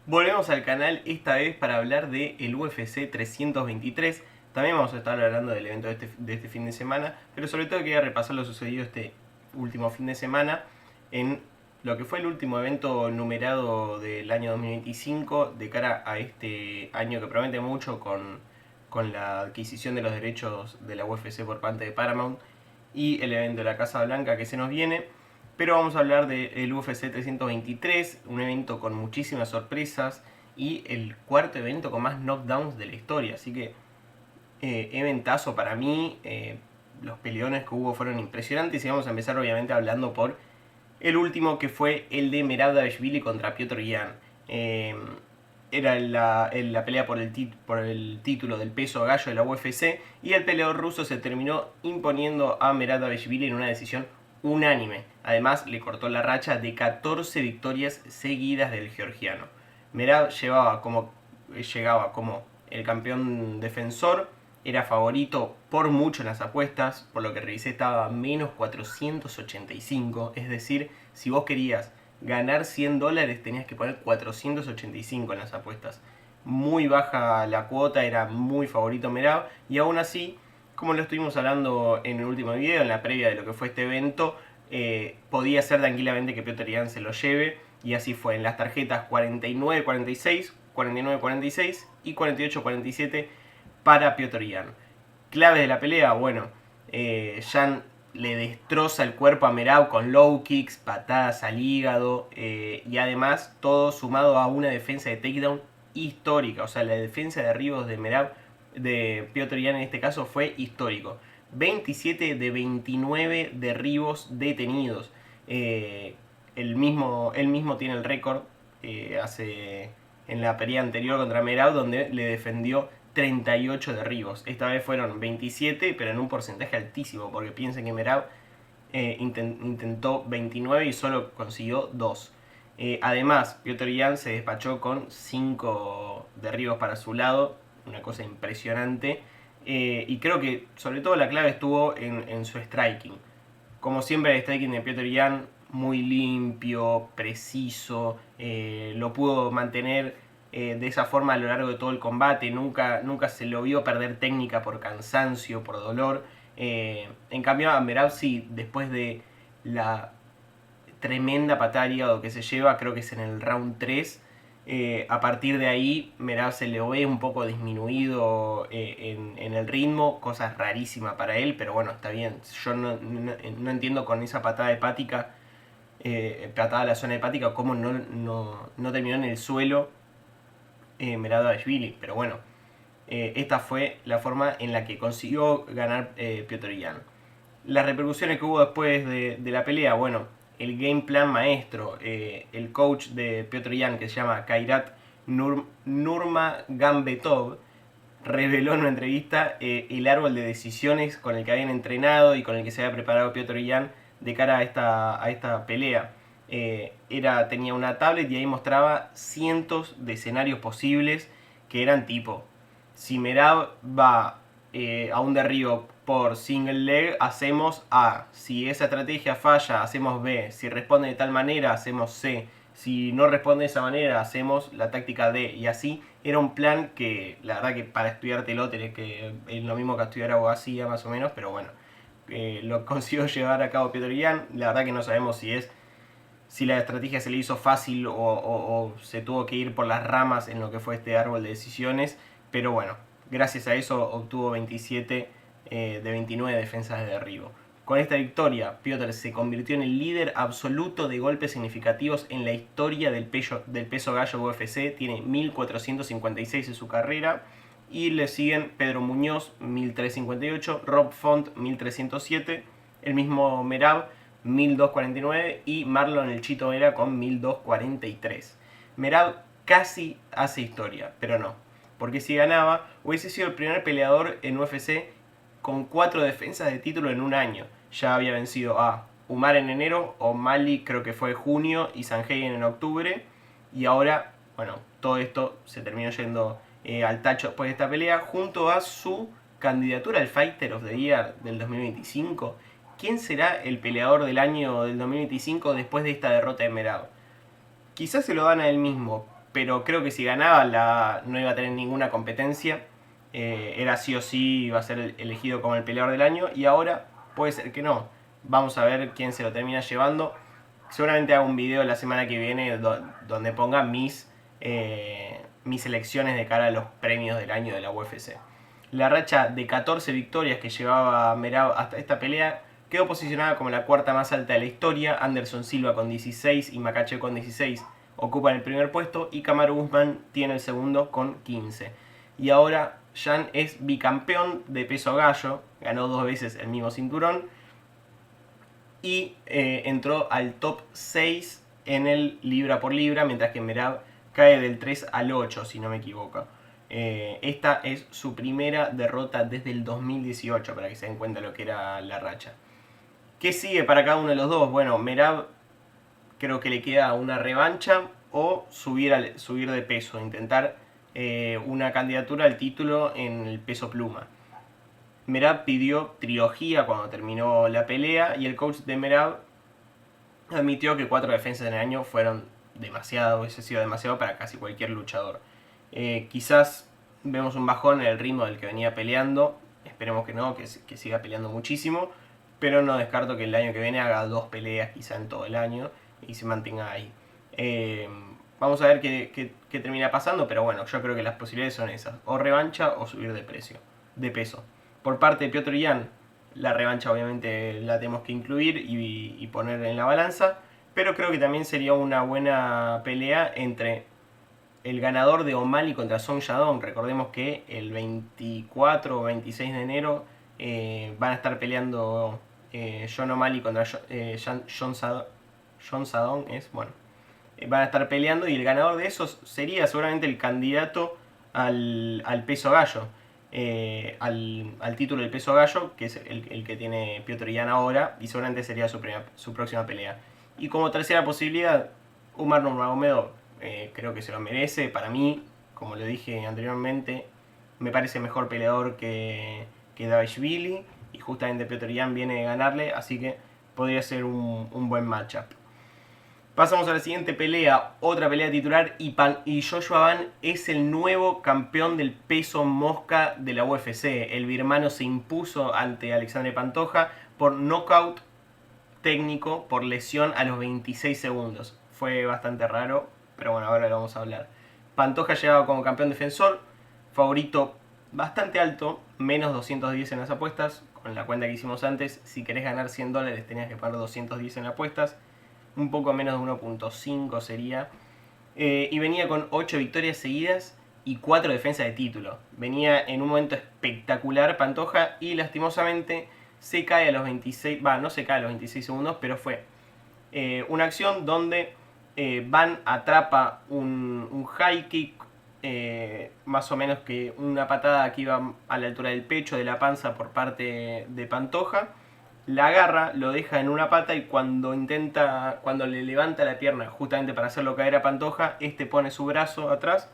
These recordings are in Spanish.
Volvemos al canal esta vez para hablar de el UFC 323. También vamos a estar hablando del evento de este fin de semana, pero sobre todo quería repasar lo sucedido este último fin de semana en lo que fue el último evento numerado del año 2025 de cara a este año que promete mucho con la adquisición de los derechos de la UFC por parte de Paramount y el evento de la Casa Blanca que se nos viene. Pero vamos a hablar del UFC 323, un evento con muchísimas sorpresas y el cuarto evento con más knockdowns de la historia. Así que eventazo para mí. Los peleones que hubo fueron impresionantes y vamos a empezar obviamente hablando por el último, que fue el de Merab Dvalishvili contra Piotr Yan. Era la pelea por el título del peso gallo de la UFC y el peleador ruso se terminó imponiendo a Merab Dvalishvili en una decisión unánime. Además, le cortó la racha de 14 victorias seguidas del georgiano. Merab llegaba como el campeón defensor, era favorito por mucho en las apuestas, por lo que revisé estaba a menos 485, es decir, si vos querías ganar $100 tenías que poner 485 en las apuestas. Muy baja la cuota, era muy favorito Merab, y aún así, como lo estuvimos hablando en el último video, en la previa de lo que fue este evento, podía ser tranquilamente que Piotr Yan se lo lleve, y así fue. En las tarjetas 49-46, 49-46 y 48-47 para Piotr Yan. Clave de la pelea, bueno, Yan le destroza el cuerpo a Merab con low kicks, patadas al hígado, y además todo sumado a una defensa de takedown histórica. O sea, la defensa de derribos de Merab, de Piotr Yan en este caso, fue histórico. 27 de 29 derribos detenidos. Él mismo tiene el récord en la pelea anterior contra Merab, donde le defendió 38 derribos. Esta vez fueron 27, pero en un porcentaje altísimo, porque piensen que Merab intentó 29 y solo consiguió 2. Además, Piotr Yan se despachó con 5 derribos para su lado, una cosa impresionante. Y creo que sobre todo la clave estuvo en su striking. Como siempre, el striking de Piotr Yan muy limpio, preciso, lo pudo mantener de esa forma a lo largo de todo el combate. Nunca se lo vio perder técnica por cansancio, por dolor. En cambio, a Merab sí, después de la tremenda patada al hígado que se lleva, creo que es en el round 3. A partir de ahí, Merab se le ve un poco disminuido en el ritmo, cosa rarísima para él, pero bueno, está bien. Yo no entiendo con esa patada hepática, patada a la zona hepática, cómo no terminó en el suelo Merab Dvalishvili, pero bueno, esta fue la forma en la que consiguió ganar Piotr Yan. Las repercusiones que hubo después de la pelea, bueno, el game plan maestro, el coach de Piotr Yan, que se llama Kairat Nurmagomedov, reveló en una entrevista el árbol de decisiones con el que habían entrenado y con el que se había preparado Piotr Yan de cara a esta pelea. Tenía una tablet y ahí mostraba cientos de escenarios posibles que eran tipo: si Merab va a un derribo por single leg, hacemos A. Si esa estrategia falla, hacemos B. Si responde de tal manera, hacemos C. Si no responde de esa manera, hacemos la táctica D. Y así era un plan que, la verdad, que para estudiártelo tenés que es lo mismo que estudiar abogacía más o menos, pero bueno, lo consiguió llevar a cabo Piotr Yan. La verdad que no sabemos si la estrategia se le hizo fácil o se tuvo que ir por las ramas en lo que fue este árbol de decisiones, pero bueno, gracias a eso obtuvo 27 de 29 defensas de derribo. Con esta victoria, Piotr se convirtió en el líder absoluto de golpes significativos en la historia del peso gallo UFC. Tiene 1456 en su carrera. Y le siguen Pedro Muñoz, 1358, Rob Font, 1307, el mismo Merab, 1249, y Marlon el Chito Vera con 1243. Merab casi hace historia, pero no, porque si ganaba hubiese sido el primer peleador en UFC con 4 defensas de título en un año. Ya había vencido a Umar en enero, O'Malley creo que fue junio y Sanhagen en octubre, y ahora, bueno, todo esto se terminó yendo al tacho después de esta pelea, junto a su candidatura al Fighter of the Year del 2025. ¿Quién será el peleador del año del 2025 después de esta derrota de Merab? Quizás se lo dan a él mismo, pero creo que si ganaba no iba a tener ninguna competencia. Era sí o sí, iba a ser elegido como el peleador del año, y ahora puede ser que no. Vamos a ver quién se lo termina llevando. Seguramente hago un video la semana que viene donde ponga mis elecciones de cara a los premios del año de la UFC. La racha de 14 victorias que llevaba Merab hasta esta pelea quedó posicionada como la cuarta más alta de la historia. Anderson Silva con 16 y Makhachev con 16 ocupan el primer puesto, y Kamaru Usman tiene el segundo con 15. Y ahora Jan es bicampeón de peso gallo, ganó 2 veces el mismo cinturón, y entró al top 6 en el libra por libra, mientras que Merab cae del 3 al 8, si no me equivoco. Esta es su primera derrota desde el 2018, para que se den cuenta lo que era la racha. ¿Qué sigue para cada uno de los dos? Bueno, Merab creo que le queda una revancha o subir de peso, intentar una candidatura al título en el peso pluma. Merab pidió trilogía cuando terminó la pelea, y el coach de Merab admitió que 4 defensas en el año fueron demasiado, hubiese sido demasiado para casi cualquier luchador. Quizás vemos un bajón en el ritmo del que venía peleando, esperemos que no, que siga peleando muchísimo, pero no descarto que el año que viene haga 2 peleas quizá en todo el año y se mantenga ahí. Vamos a ver qué termina pasando, pero bueno, yo creo que las posibilidades son esas, o revancha o subir de peso. Por parte de Petr Yan, la revancha obviamente la tenemos que incluir y poner en la balanza, pero creo que también sería una buena pelea entre el ganador de O'Malley contra Song Yadong. Recordemos que el 24 o 26 de enero van a estar peleando John O'Malley contra John Sadong. Van a estar peleando, y el ganador de esos sería seguramente el candidato al peso gallo. Al título del peso gallo, que es el que tiene Petr Yan ahora, y seguramente sería su próxima pelea. Y como tercera posibilidad, Umar Nurmagomedov, creo que se lo merece. Para mí, como lo dije anteriormente, me parece mejor peleador que Dvalishvili, y justamente Petr Yan viene de ganarle, así que podría ser un buen matchup. Pasamos a la siguiente pelea, otra pelea titular, y Joshua Ban es el nuevo campeón del peso mosca de la UFC. El birmano se impuso ante Alexandre Pantoja por nocaut técnico por lesión a los 26 segundos. Fue bastante raro, pero bueno, ahora lo vamos a hablar. Pantoja llegaba como campeón defensor, favorito bastante alto, menos 210 en las apuestas. Con la cuenta que hicimos antes, si querés ganar $100 tenías que pagar 210 en las apuestas. Un poco menos de 1.5 sería. Y venía con 8 victorias seguidas y 4 defensas de título. Venía en un momento espectacular Pantoja, y lastimosamente se cae a los 26, no se cae a los 26 segundos, pero fue una acción donde Van atrapa un high kick, más o menos que una patada que iba a la altura del pecho, de la panza, por parte de Pantoja. La agarra, lo deja en una pata, y cuando le levanta la pierna justamente para hacerlo caer a Pantoja, este pone su brazo atrás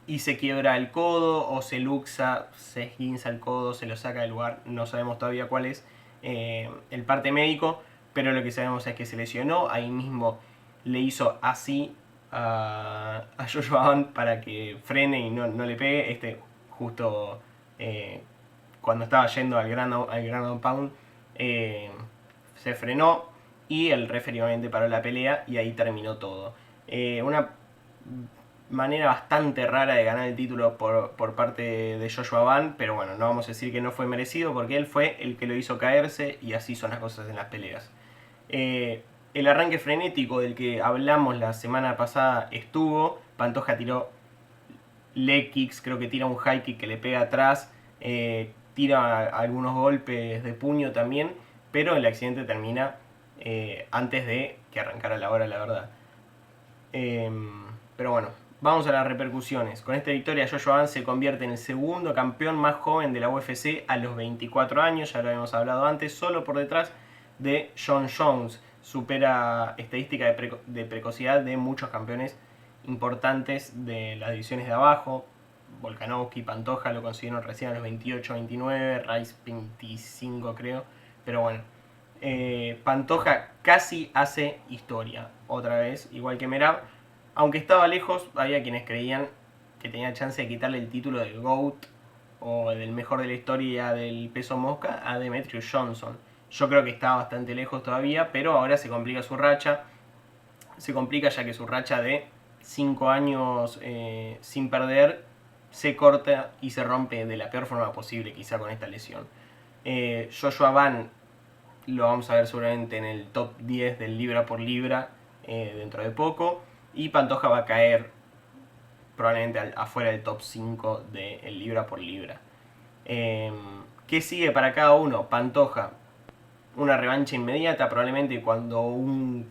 y se quiebra el codo, o se luxa, se esguinza el codo, se lo saca del lugar. No sabemos todavía cuál es el parte médico, pero lo que sabemos es que se lesionó. Ahí mismo le hizo así a Joshua Ban para que frene y no le pegue. Justo cuando estaba yendo al Ground Pound, se frenó, y el referee obviamente paró la pelea, y ahí terminó todo. Una manera bastante rara de ganar el título por parte de Joshua Ban, pero bueno, no vamos a decir que no fue merecido, porque él fue el que lo hizo caerse, y así son las cosas en las peleas. El arranque frenético del que hablamos la semana pasada estuvo. Pantoja tiró leg kicks, creo que tira un high kick que le pega atrás, tira algunos golpes de puño también, pero el accidente termina antes de que arrancara la hora, la verdad. Pero bueno, vamos a las repercusiones. Con esta victoria, Joshua Ban se convierte en el segundo campeón más joven de la UFC a los 24 años, ya lo habíamos hablado antes, solo por detrás de Jon Jones. Supera estadística de precocidad de muchos campeones importantes de las divisiones de abajo. Volkanovski, Pantoja lo consiguieron recién a los 28, 29, Rice 25 creo, pero bueno. Pantoja casi hace historia, otra vez, igual que Merab, Aunque estaba lejos, había quienes creían que tenía chance de quitarle el título del GOAT o del mejor de la historia del peso mosca a Demetrius Johnson. Yo creo que está bastante lejos todavía, pero ahora se complica su racha. Se complica ya que su racha de 5 años sin perder se corta y se rompe de la peor forma posible, quizá con esta lesión. Joshua Van lo vamos a ver seguramente en el top 10 del libra por libra dentro de poco. Y Pantoja va a caer probablemente afuera del top 5 del libra por libra. ¿Qué sigue para cada uno? Pantoja, una revancha inmediata, probablemente cuando un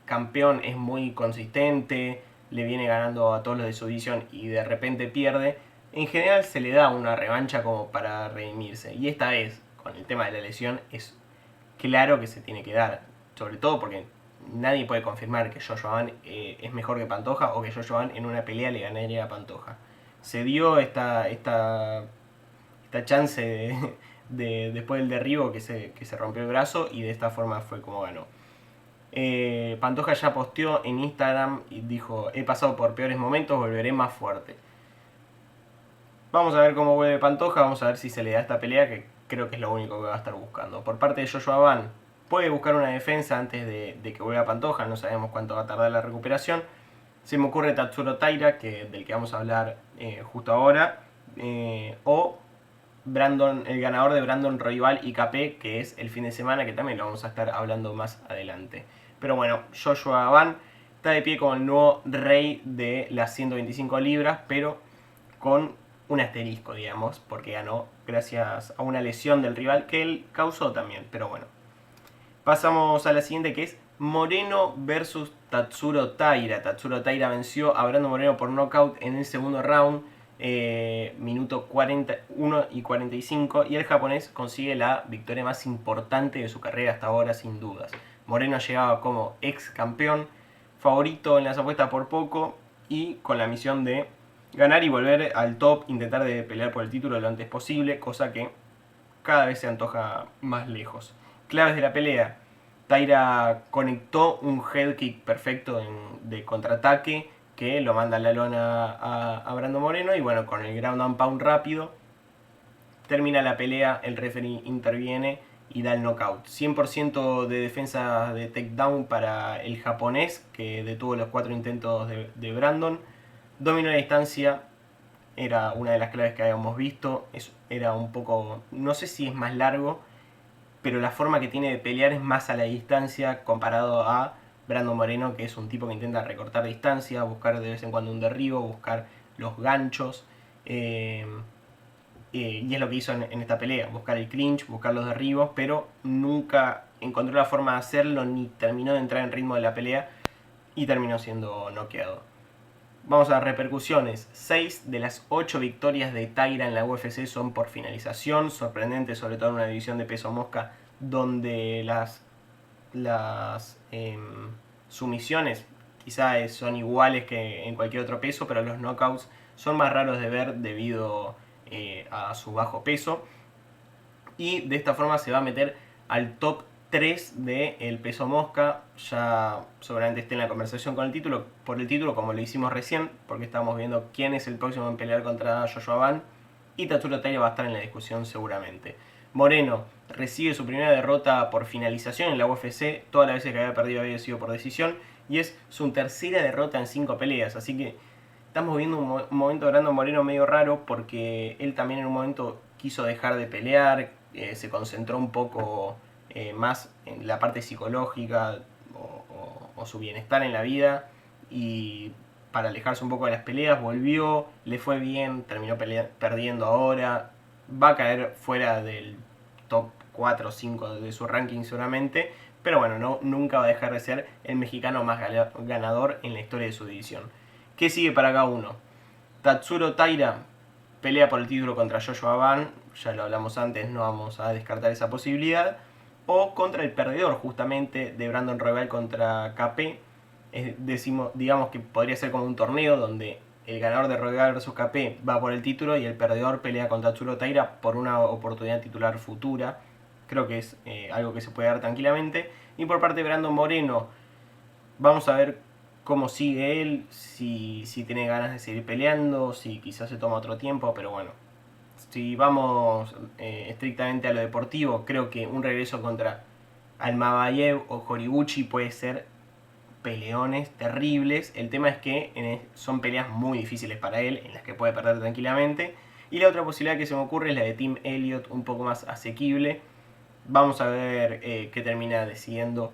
campeón es muy consistente, le viene ganando a todos los de su división y de repente pierde, en general se le da una revancha como para redimirse. Y esta vez, con el tema de la lesión, es claro que se tiene que dar. Sobre todo porque nadie puede confirmar que Joshua Van es mejor que Pantoja o que Joshua Van en una pelea le ganaría a Pantoja. Se dio esta chance después del derribo que se rompió el brazo y de esta forma fue como ganó. Pantoja ya posteó en Instagram y dijo: he pasado por peores momentos, volveré más fuerte. Vamos a ver cómo vuelve Pantoja, vamos a ver si se le da esta pelea, que creo que es lo único que va a estar buscando. Por parte de Joshua Van, puede buscar una defensa antes de que vuelva Pantoja, no sabemos cuánto va a tardar la recuperación. Se me ocurre Tatsuro Taira, del que vamos a hablar justo ahora, o el ganador de Brandon Royval y KP, que es el fin de semana, que también lo vamos a estar hablando más adelante. Pero bueno, Joshua Van está de pie como el nuevo rey de las 125 libras, pero con un asterisco, digamos, porque ganó gracias a una lesión del rival que él causó también. Pero bueno, pasamos a la siguiente, que es Moreno versus Tatsuro Taira. Tatsuro Taira venció a Brandon Moreno por knockout en el segundo round, minuto 41 y 45, y el japonés consigue la victoria más importante de su carrera hasta ahora, sin dudas. Moreno llegaba como ex campeón, favorito en las apuestas por poco y con la misión de ganar y volver al top, intentar de pelear por el título lo antes posible, cosa que cada vez se antoja más lejos. Claves de la pelea: Taira conectó un head kick perfecto de contraataque que lo manda a la lona a Brandon Moreno, y bueno, con el ground and pound rápido termina la pelea, el referee interviene y da el knockout. 100% de defensa de takedown para el japonés, que detuvo los 4 intentos de Brandon. Dominó la distancia, era una de las claves que habíamos visto. Era un poco, no sé si es más largo, pero la forma que tiene de pelear es más a la distancia comparado a Brandon Moreno, que es un tipo que intenta recortar distancia, buscar de vez en cuando un derribo, buscar los ganchos. Y es lo que hizo en esta pelea: buscar el clinch, buscar los derribos, pero nunca encontró la forma de hacerlo ni terminó de entrar en ritmo de la pelea y terminó siendo noqueado. Vamos a las repercusiones. 6 de las 8 victorias de Taira en la UFC son por finalización. Sorprendente, sobre todo en una división de peso mosca donde las sumisiones quizás son iguales que en cualquier otro peso, pero los knockouts son más raros de ver debido a su bajo peso. Y de esta forma se va a meter al top 3 del peso mosca. Ya seguramente esté en la conversación por el título, como lo hicimos recién, porque estábamos viendo quién es el próximo en pelear contra Joshua Van, y Tatsuro Taira va a estar en la discusión seguramente. Moreno recibe su primera derrota por finalización en la UFC. Todas las veces que había perdido había sido por decisión, y es su tercera derrota en 5 peleas, así que estamos viendo un momento de Brandon Moreno medio raro, porque él también en un momento quiso dejar de pelear, se concentró un poco más en la parte psicológica o su bienestar en la vida, y para alejarse un poco de las peleas volvió, le fue bien, terminó perdiendo ahora, va a caer fuera del top 4 o 5 de su ranking seguramente, pero bueno, nunca va a dejar de ser el mexicano más ganador en la historia de su división. ¿Qué sigue para cada uno? Tatsuro Taira pelea por el título contra Joshua Van, ya lo hablamos antes, no vamos a descartar esa posibilidad, o contra el perdedor justamente de Brandon Royval contra KP. Digamos que podría ser como un torneo donde el ganador de Royval vs KP va por el título y el perdedor pelea contra Tatsuro Taira por una oportunidad titular futura. Creo que es algo que se puede dar tranquilamente. Y por parte de Brandon Moreno, vamos a ver cómo sigue él, si tiene ganas de seguir peleando, si quizás se toma otro tiempo, pero bueno. Si vamos estrictamente a lo deportivo, creo que un regreso contra Almabayev o Horiguchi puede ser peleones terribles. El tema es que son peleas muy difíciles para él, en las que puede perder tranquilamente. Y la otra posibilidad que se me ocurre es la de Tim Elliott, un poco más asequible. Vamos a ver qué termina decidiendo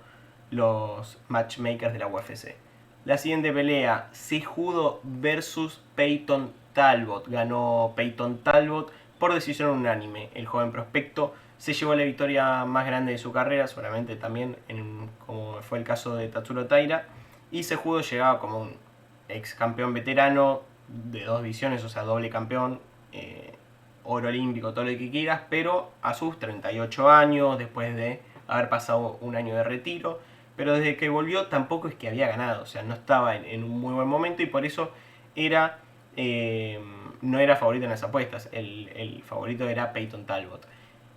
los matchmakers de la UFC. La siguiente pelea, Cejudo versus Peyton Talbot. Ganó Peyton Talbot por decisión unánime. El joven prospecto se llevó la victoria más grande de su carrera, seguramente también como fue el caso de Tatsuro Taira. Y Cejudo llegaba como un ex campeón veterano de 2 divisiones, o sea, doble campeón, oro olímpico, todo lo que quieras, pero a sus 38 años, después de haber pasado un año de retiro. Pero desde que volvió tampoco es que había ganado, o sea, no estaba en un muy buen momento y por eso no era favorito en las apuestas. El favorito era Peyton Talbot.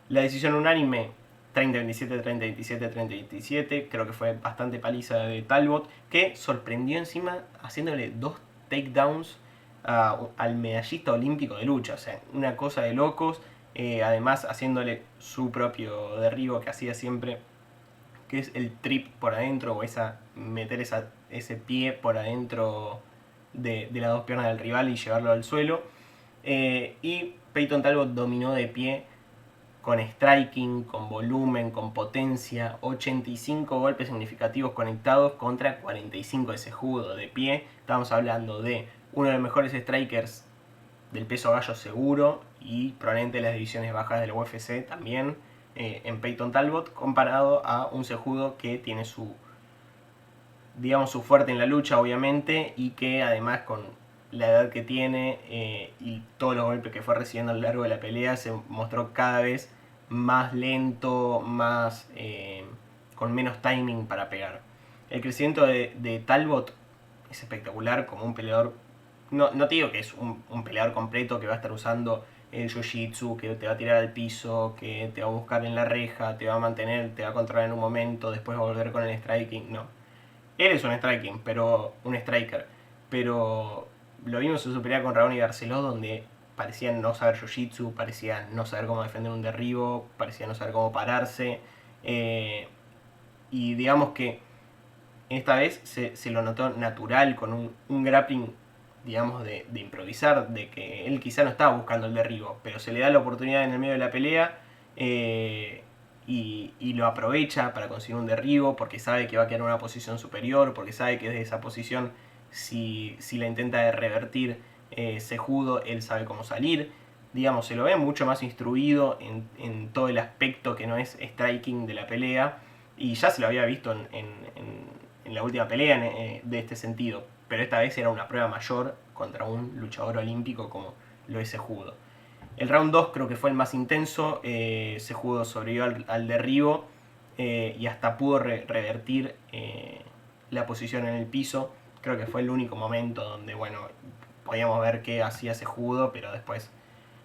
La decisión unánime, 30-27, 30-27, 30-27, creo que fue bastante paliza de Talbot, que sorprendió encima haciéndole 2 takedowns al medallista olímpico de lucha, o sea, una cosa de locos. Además haciéndole su propio derribo que hacía siempre, que es el trip por adentro, o meter ese pie por adentro de las 2 piernas del rival y llevarlo al suelo. Y Peyton Talbot dominó de pie con striking, con volumen, con potencia, 85 golpes significativos conectados contra 45 de Cejudo de pie. Estamos hablando de uno de los mejores strikers del peso gallo seguro y probablemente de las divisiones bajas del UFC también, en Peyton Talbot, comparado a un Cejudo que tiene su fuerte en la lucha, obviamente, y que además con la edad que tiene y todos los golpes que fue recibiendo a lo largo de la pelea, se mostró cada vez más lento, con menos timing para pegar. El crecimiento de Talbot es espectacular como un peleador. No te digo que es un peleador completo que va a estar usando el jiu-jitsu, que te va a tirar al piso, que te va a buscar en la reja, te va a mantener, te va a controlar en un momento, después va a volver con el striking. No. Él es un striker, pero lo vimos en su pelea con Raoni Barceló, donde parecía no saber jiu-jitsu, parecía no saber cómo defender un derribo, parecía no saber cómo pararse. Y digamos que esta vez se lo notó natural, con un grappling, digamos, de improvisar, de que él quizá no estaba buscando el derribo, pero se le da la oportunidad en el medio de la pelea y lo aprovecha para conseguir un derribo, porque sabe que va a quedar en una posición superior, porque sabe que desde esa posición, si la intenta revertir Cejudo, él sabe cómo salir. Digamos, se lo ve mucho más instruido en todo el aspecto que no es striking de la pelea, y ya se lo había visto en la última pelea de este sentido, pero esta vez era una prueba mayor contra un luchador olímpico como lo es Cejudo. El round 2 creo que fue el más intenso. Cejudo sobrevivió al derribo y hasta pudo revertir la posición en el piso. Creo que fue el único momento donde, bueno, podíamos ver qué hacía Cejudo, pero después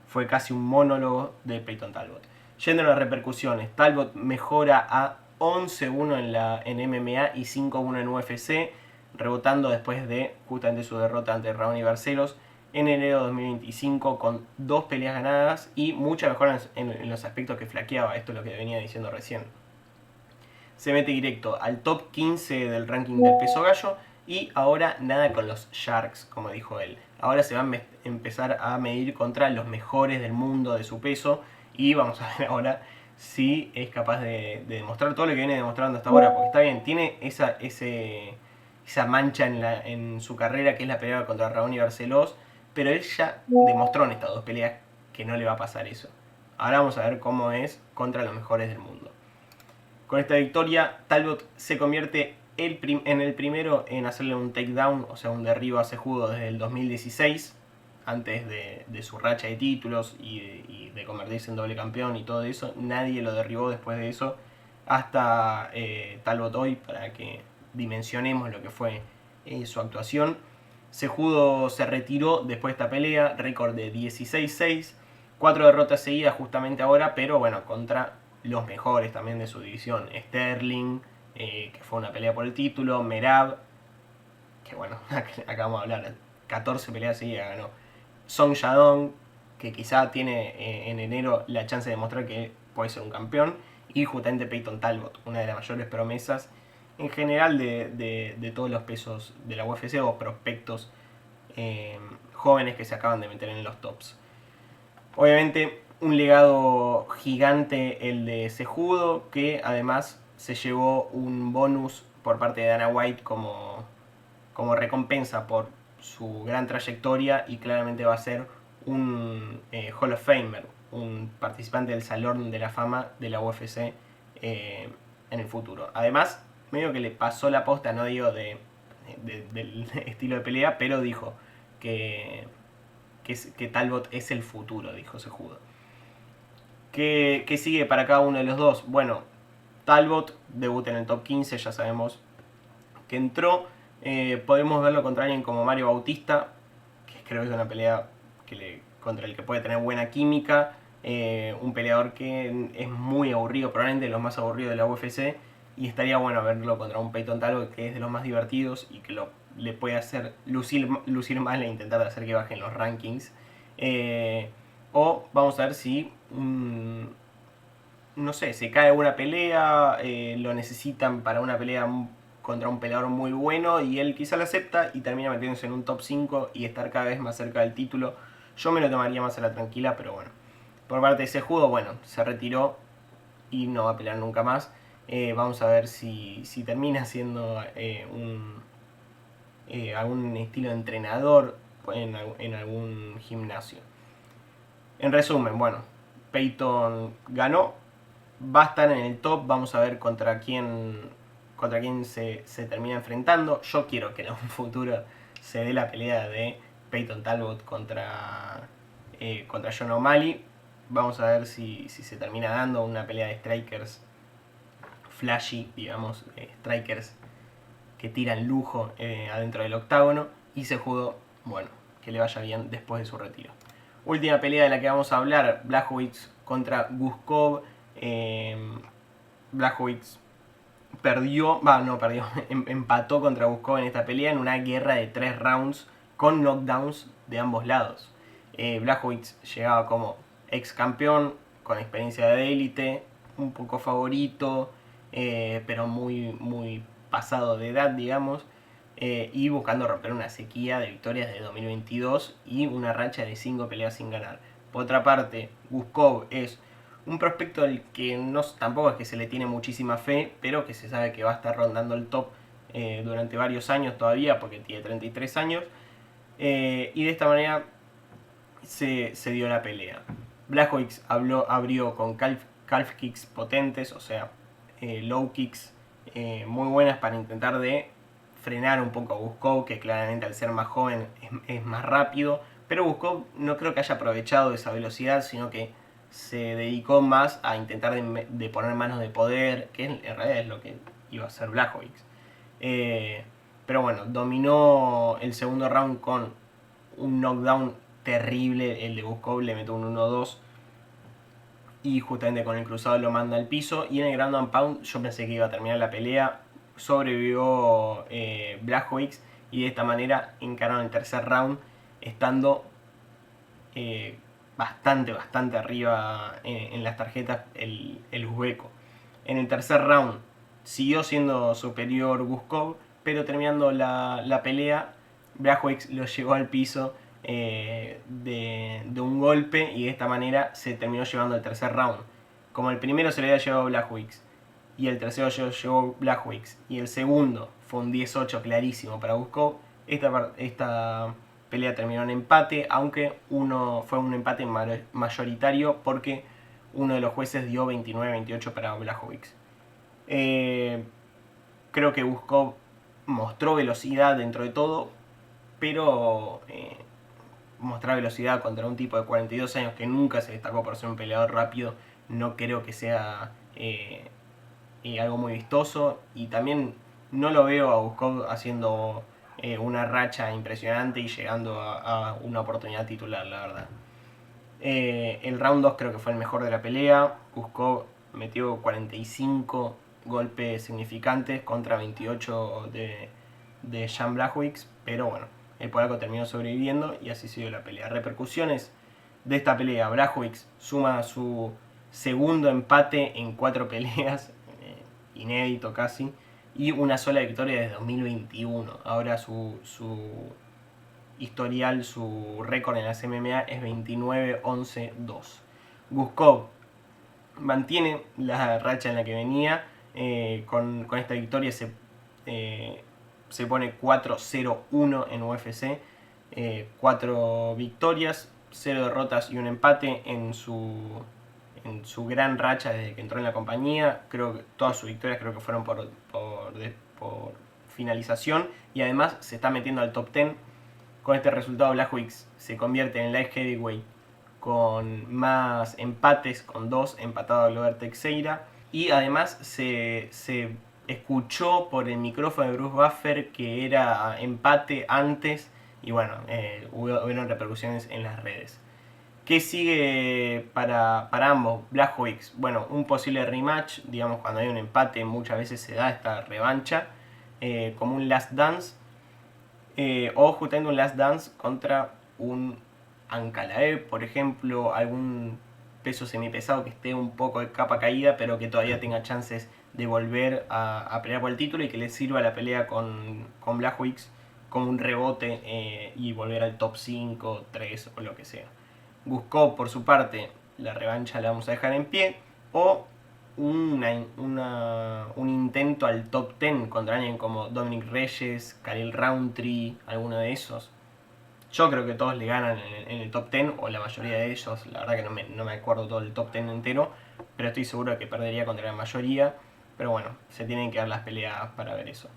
fue casi un monólogo de Peyton Talbot. Yendo a las repercusiones, Talbot mejora a 11-1 en MMA y 5-1 en UFC, rebotando después de justamente su derrota ante Raoni Barcelos en enero de 2025, con 2 peleas ganadas y mucha mejora en los aspectos que flaqueaba. Esto es lo que venía diciendo recién. Se mete directo al top 15 del ranking del peso gallo y ahora nada con los Sharks, como dijo él. Ahora se va a empezar a medir contra los mejores del mundo de su peso y vamos a ver ahora si es capaz de demostrar todo lo que viene demostrando hasta ahora, porque está bien, tiene esa mancha en su carrera, que es la pelea contra Raoni Barcelos, pero él ya demostró en estas 2 peleas que no le va a pasar eso. Ahora vamos a ver cómo es contra los mejores del mundo. Con esta victoria, Talbot se convierte en el primero en hacerle un takedown, o sea, un derribo a Cejudo desde el 2016, antes de su racha de títulos y de convertirse en doble campeón y todo eso. Nadie lo derribó después de eso hasta Talbot hoy, para que dimensionemos lo que fue su actuación. Cejudo se retiró después de esta pelea, récord de 16-6, 4 derrotas seguidas justamente ahora, pero bueno, contra los mejores también de su división. Sterling, que fue una pelea por el título, Merab, que bueno, acá vamos a hablar, 14 peleas seguidas ganó. Song Yadong, que quizá tiene en enero la chance de demostrar que puede ser un campeón, y justamente Peyton Talbot, una de las mayores promesas en general de todos los pesos de la UFC o prospectos jóvenes que se acaban de meter en los tops. Obviamente un legado gigante el de Cejudo, que además se llevó un bonus por parte de Dana White como recompensa por su gran trayectoria, y claramente va a ser un Hall of Famer, un participante del Salón de la Fama de la UFC en el futuro. Además, medio que le pasó la posta, no digo del estilo de pelea, pero dijo que Talbot es el futuro, dijo Cejudo. ¿Qué sigue para cada uno de los dos? Bueno, Talbot debuta en el top 15, ya sabemos que entró. Podemos verlo contra alguien como Mario Bautista, que creo que es una pelea contra el que puede tener buena química. Un peleador que es muy aburrido, probablemente de los más aburridos de la UFC. Y estaría bueno verlo contra un Peyton Talbot, que es de los más divertidos y que le puede hacer lucir mal e intentar hacer que bajen los rankings. O vamos a ver si no sé, se cae una pelea, lo necesitan para una pelea contra un peleador muy bueno y él quizá lo acepta y termina metiéndose en un top 5 y estar cada vez más cerca del título. Yo me lo tomaría más a la tranquila, pero bueno. Por parte de Cejudo, bueno, se retiró y no va a pelear nunca más. Vamos a ver si termina siendo algún estilo de entrenador en algún gimnasio. En resumen, bueno, Peyton ganó, va a estar en el top, vamos a ver contra quién se termina enfrentando. Yo quiero que en un futuro se dé la pelea de Peyton Talbot contra Sean O'Malley. Vamos a ver si se termina dando una pelea de strikers flashy, digamos, strikers que tiran lujo adentro del octágono. Y Cejudo, bueno, que le vaya bien después de su retiro. Última pelea de la que vamos a hablar, Blachowicz contra Guskov. Blachowicz empató contra Guskov en esta pelea en una guerra de 3 rounds con knockdowns de ambos lados. Blachowicz llegaba como ex campeón, con experiencia de élite, un poco favorito, pero muy pasado de edad, digamos, y buscando romper una sequía de victorias de 2022 y una racha de 5 peleas sin ganar. Por otra parte, Guskov es un prospecto del que tampoco es que se le tiene muchísima fe, pero que se sabe que va a estar rondando el top durante varios años todavía, porque tiene 33 años, y de esta manera se dio la pelea. Blachowicz abrió con calf kicks potentes, o sea, low kicks muy buenas para intentar de frenar un poco a Guskov, que claramente al ser más joven es más rápido, pero Guskov no creo que haya aprovechado esa velocidad, sino que se dedicó más a intentar de poner manos de poder, que en realidad es lo que iba a hacer Blachowicz. Pero bueno, dominó el segundo round con un knockdown terrible, el de Guskov le metió un 1-2 y justamente con el cruzado lo manda al piso. Y en el ground and pound yo pensé que iba a terminar la pelea, sobrevivió Blachowicz y de esta manera encararon el tercer round estando bastante arriba en las tarjetas el uzbeco. En el tercer round siguió siendo superior Guskov, pero terminando la pelea, Blachowicz lo llevó al piso de un golpe y de esta manera se terminó llevando el tercer round. Como el primero se le había llevado Blachowicz y el tercero se lo llevó Blachowicz y el segundo fue un 18 clarísimo para Guskov, esta pelea terminó en empate, aunque fue un empate mayoritario porque uno de los jueces dio 29-28 para Blachowicz. Creo que Guskov mostró velocidad dentro de todo, pero mostrar velocidad contra un tipo de 42 años que nunca se destacó por ser un peleador rápido, no creo que sea algo muy vistoso. Y también no lo veo a Guskov haciendo una racha impresionante y llegando a una oportunidad titular, la verdad. El round 2 creo que fue el mejor de la pelea. Guskov metió 45 golpes significantes contra 28 de Jan Blachowicz, pero bueno, el polaco terminó sobreviviendo y así siguió la pelea. Repercusiones de esta pelea: Blachowicz suma su segundo empate en 4 peleas, inédito casi, y una sola victoria desde 2021. Ahora su historial, su récord en las MMA es 29-11-2. Guskov mantiene la racha en la que venía, con esta victoria se pone 4-0-1 en UFC, 4 victorias, 0 derrotas y un empate en su gran racha desde que entró en la compañía. Creo que todas sus victorias fueron por finalización, y además se está metiendo al top 10. Con este resultado Blachowicz se convierte en light heavyweight con más empates, con 2, empatado a Glover Teixeira, y además se escuchó por el micrófono de Bruce Buffer que era empate antes, y bueno, hubieron repercusiones en las redes. ¿Qué sigue para ambos? Blachowicz, bueno, un posible rematch, digamos, cuando hay un empate muchas veces se da esta revancha, como un last dance, o justamente un last dance contra un Ankalaev, por ejemplo, algún peso semipesado que esté un poco de capa caída, pero que todavía tenga chances de volver a pelear por el título y que le sirva la pelea con Blachowicz como un rebote, y volver al top 5, 3 o lo que sea. Guskov, por su parte, la revancha la vamos a dejar en pie, o un intento al top 10 contra alguien como Dominic Reyes, Khalil Rountree, alguno de esos. Yo creo que todos le ganan en el top 10, o la mayoría de ellos. La verdad que no me acuerdo todo el top 10 entero, pero estoy seguro de que perdería contra la mayoría. Pero bueno, se tienen que dar las peleas para ver eso.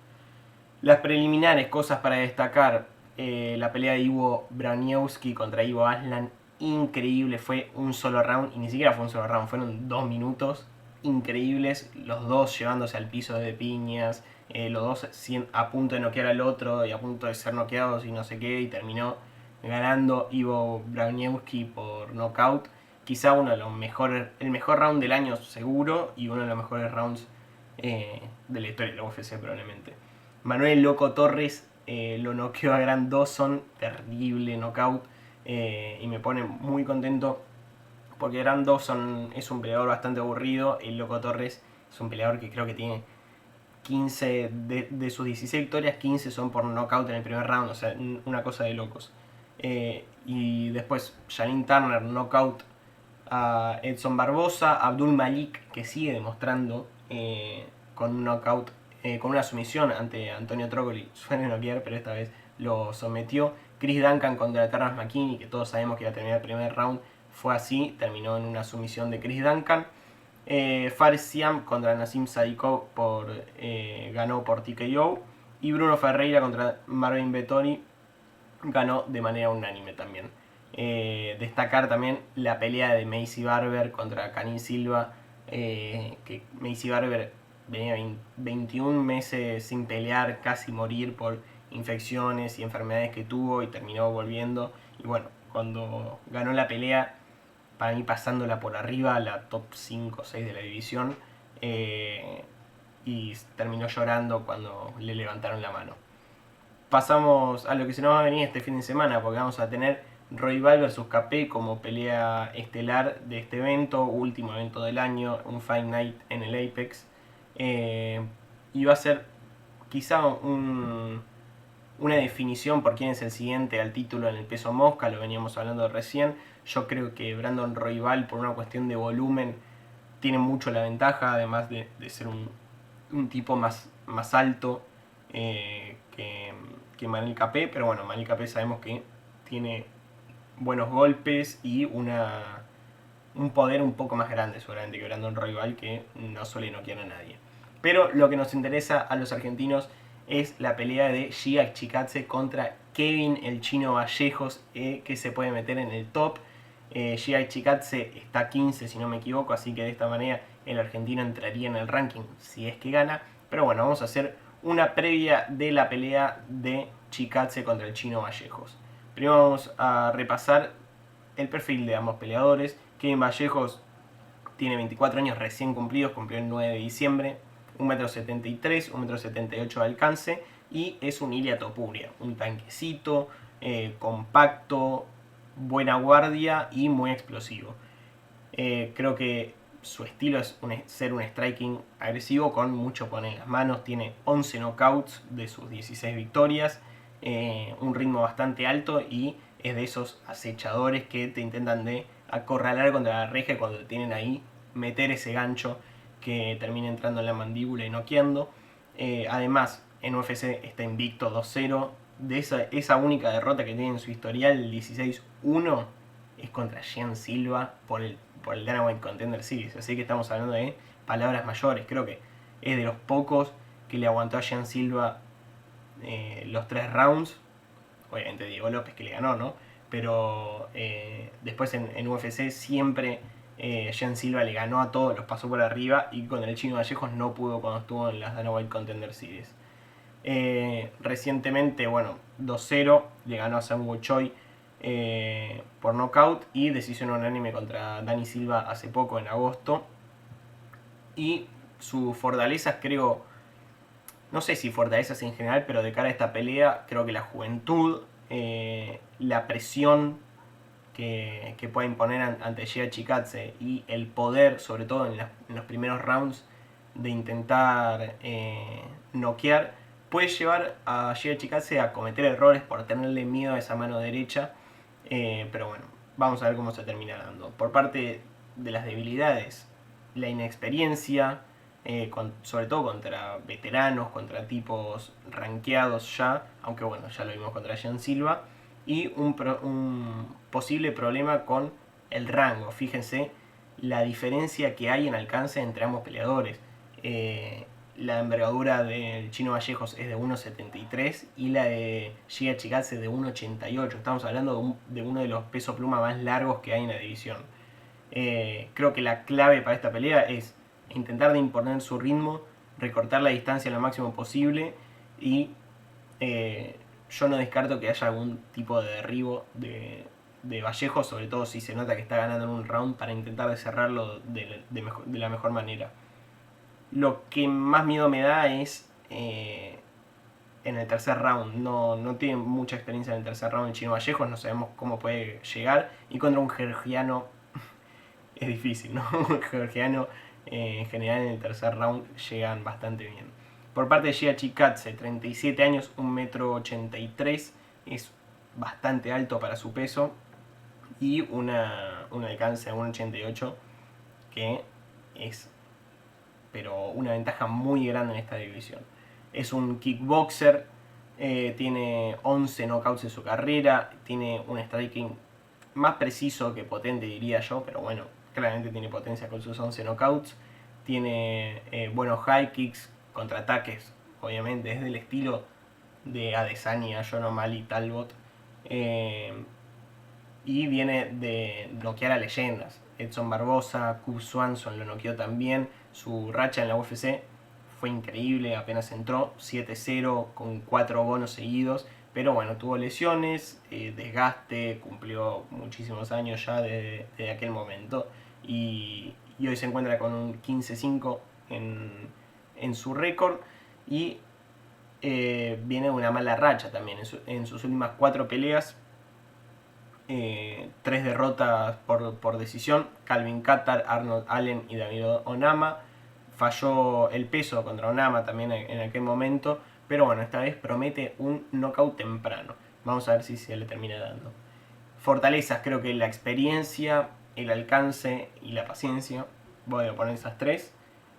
Las preliminares, cosas para destacar: la pelea de Ivo Braniewski contra Ivo Aslan, increíble. Fue un solo round, y ni siquiera fue un solo round, fueron 2 minutos increíbles, los dos llevándose al piso de piñas, los dos a punto de noquear al otro y a punto de ser noqueados y no sé qué, y terminó ganando Ivo Braniewski por knockout. Quizá uno de los mejores, el mejor round del año seguro, y uno de los mejores rounds de la historia de la UFC probablemente. Manuel Loco Torres lo noqueó a Grant Dawson, terrible knockout, y me pone muy contento porque Grant Dawson es un peleador bastante aburrido. El Loco Torres es un peleador que creo que tiene 15 de sus 16 victorias, 15 son por knockout en el primer round, o sea, una cosa de locos. Y después Jalin Turner, knockout a Edson Barbosa. Abdul Malik, que sigue demostrando, con un knockout, con una sumisión ante Antonio Trocoli, suele noquear, pero esta vez lo sometió. Chris Duncan contra Terrence McKinney, que todos sabemos que iba a terminar el primer round, fue así, terminó en una sumisión de Chris Duncan. Fares Siam contra Nassim Sadikov ganó por TKO. Y Bruno Ferreira contra Marvin Vettori ganó de manera unánime también. Destacar también la pelea de Maycee Barber contra Canin Silva, que Maycee Barber venía 21 meses sin pelear, casi morir por infecciones y enfermedades que tuvo, y terminó volviendo. Y bueno, cuando ganó la pelea, para mí pasándola por arriba, la top 5 o 6 de la división, y terminó llorando cuando le levantaron la mano. Pasamos a lo que se nos va a venir este fin de semana, porque vamos a tener Royval vs KP como pelea estelar de este evento, último evento del año, un Fight Night en el Apex, y va a ser quizá una definición por quién es el siguiente al título en el peso mosca. Lo veníamos hablando recién. Yo creo que Brandon Royval, por una cuestión de volumen, tiene mucho la ventaja, además de ser un tipo más alto que Manel Capé. Pero bueno, Manel Capé sabemos que tiene buenos golpes y un poder un poco más grande seguramente que Brandon Royval, que no suele noquear a nadie. Pero lo que nos interesa a los argentinos es la pelea de Giga Chikadze contra Kevin el Chino Vallejos, que se puede meter en el top. Giga Chikadze está 15 si no me equivoco, así que de esta manera el argentino entraría en el ranking si es que gana. Pero bueno, vamos a hacer una previa de la pelea de Chikadze contra el Chino Vallejos. Primero vamos a repasar el perfil de ambos peleadores. Kevin Vallejos tiene 24 años recién cumplidos, cumplió el 9 de diciembre, 1,73 m, 1,78 m de alcance, y es un Ilia Topuria, un tanquecito compacto, buena guardia y muy explosivo. Creo que su estilo es ser un striking agresivo con mucho poder en las manos. Tiene 11 knockouts de sus 16 victorias, un ritmo bastante alto y es de esos acechadores que te intentan de acorralar contra la reja cuando te tienen ahí, meter ese gancho que termina entrando en la mandíbula y noqueando. Además, en UFC está invicto 2-0. De esa única derrota que tiene en su historial, el 16-1, es contra Jean Silva por el Dana White Contender Series. Así que estamos hablando de palabras mayores. Creo que es de los pocos que le aguantó a Jean Silva los 3 rounds. Obviamente Diego López que le ganó, ¿no? Pero después en UFC siempre Jean Silva le ganó a todos, los pasó por arriba, y con el Chino Vallejos no pudo cuando estuvo en las Dana White Contender Series. Recientemente, bueno, 2-0, le ganó a Sang-Woo Choi por nocaut y decisión unánime contra Dani Silva hace poco, en agosto. Y sus fortalezas, creo, no sé si fortalezas en general, pero de cara a esta pelea, creo que la juventud, la presión que puede imponer ante Giga Chikadze y el poder, sobre todo en los primeros rounds, de intentar noquear, puede llevar a Giga Chikadze a cometer errores por tenerle miedo a esa mano derecha. Pero bueno, vamos a ver cómo se termina dando. Por parte de las debilidades, la inexperiencia, sobre todo contra veteranos, contra tipos rankeados ya, aunque bueno, ya lo vimos contra Jean Silva, y un posible problema con el rango. Fíjense la diferencia que hay en alcance entre ambos peleadores. La envergadura del Chino Vallejos es de 1,73 y la de Giga Chikadze de 1,88. Estamos hablando de uno de los pesos pluma más largos que hay en la división. Creo que la clave para esta pelea es intentar de imponer su ritmo, recortar la distancia lo máximo posible y yo no descarto que haya algún tipo de derribo de Vallejo, sobre todo si se nota que está ganando en un round, para intentar de cerrarlo de la mejor manera. Lo que más miedo me da es en el tercer round. No tiene mucha experiencia en el tercer round el Chino Vallejos, no sabemos cómo puede llegar, y contra un georgiano es difícil, ¿no? Un georgiano en general en el tercer round llegan bastante bien. Por parte de Giga Chikadze, 37 años, 1,83 m, es bastante alto para su peso, y un alcance de 1,88 que es pero una ventaja muy grande en esta división. Es un kickboxer, tiene 11 knockouts en su carrera, tiene un striking más preciso que potente, diría yo, pero bueno, claramente tiene potencia con sus 11 knockouts. Tiene buenos high kicks, contraataques, obviamente, es del estilo de Adesanya, John O'Malley, Talbot. Y viene de noquear a leyendas. Edson Barbosa, Cub Swanson lo noqueó también. Su racha en la UFC fue increíble, apenas entró 7-0 con 4 bonos seguidos. Pero bueno, tuvo lesiones, desgaste, cumplió muchísimos años ya desde aquel momento. Y hoy se encuentra con un 15-5 en su récord. Y viene una mala racha también. En sus últimas 4 peleas, 3 derrotas por decisión. Calvin Kattar, Arnold Allen y David Onama. Falló el peso contra Onama también en aquel momento, pero bueno, esta vez promete un knockout temprano. Vamos a ver si se le termina dando. Fortalezas, creo que la experiencia, el alcance y la paciencia. Voy a poner esas 3.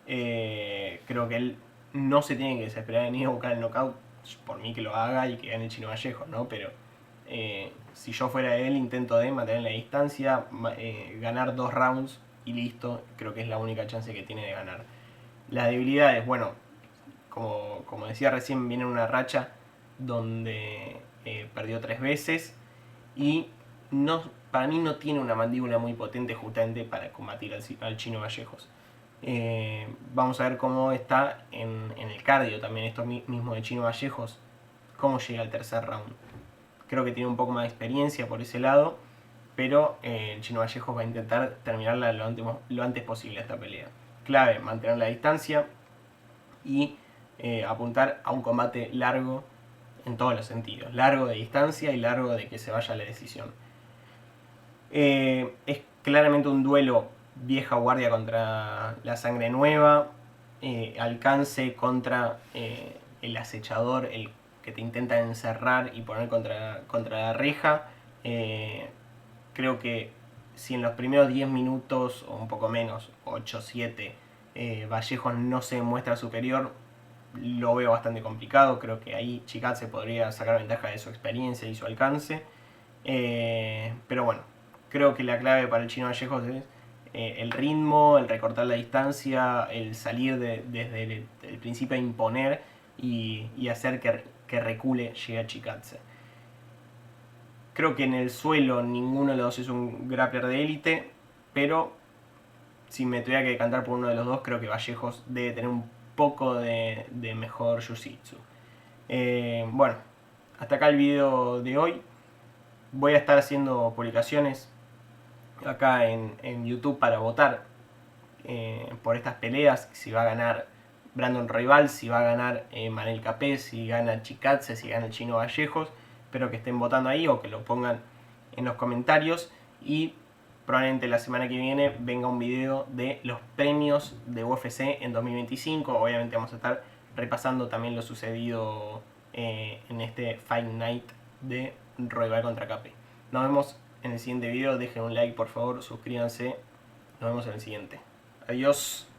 Creo que él no se tiene que desesperar ni a buscar el knockout. Por mí que lo haga y que gane el Chino Vallejos, ¿no? Pero si yo fuera él, intento de mantener la distancia, ganar 2 rounds y listo. Creo que es la única chance que tiene de ganar. Las debilidades, bueno, como decía recién, viene una racha donde perdió 3 veces y para mí no tiene una mandíbula muy potente justamente para combatir al Chino Vallejos. Vamos a ver cómo está en el cardio también esto mismo de Chino Vallejos, cómo llega al tercer round. Creo que tiene un poco más de experiencia por ese lado, pero el Chino Vallejos va a intentar terminarla lo antes posible esta pelea. Clave, mantener la distancia y apuntar a un combate largo en todos los sentidos. Largo de distancia y largo de que se vaya la decisión. Es claramente un duelo vieja guardia contra la sangre nueva. Alcance contra el acechador, el que te intenta encerrar y poner contra la reja. Creo que si en los primeros 10 minutos, o un poco menos, 8-7, Vallejos no se muestra superior, lo veo bastante complicado. Creo que ahí Chikadze podría sacar ventaja de su experiencia y su alcance. Pero bueno, creo que la clave para el chino Vallejos es el ritmo, el recortar la distancia, el salir desde el principio a imponer y hacer que recule Giga Chikadze. Creo que en el suelo ninguno de los dos es un grappler de élite, pero si me tuviera que decantar por uno de los dos, creo que Vallejos debe tener un poco de mejor jiu-jitsu. Bueno, hasta acá el video de hoy. Voy a estar haciendo publicaciones acá en YouTube para votar por estas peleas, si va a ganar Brandon Royval, si va a ganar Manel Capé, si gana Chikadze, si gana el chino Vallejos. Espero que estén votando ahí o que lo pongan en los comentarios. Y probablemente la semana que viene venga un video de los premios de UFC en 2025. Obviamente vamos a estar repasando también lo sucedido en este Fight Night de Royval contra Capé. Nos vemos en el siguiente video. Dejen un like por favor, suscríbanse. Nos vemos en el siguiente. Adiós.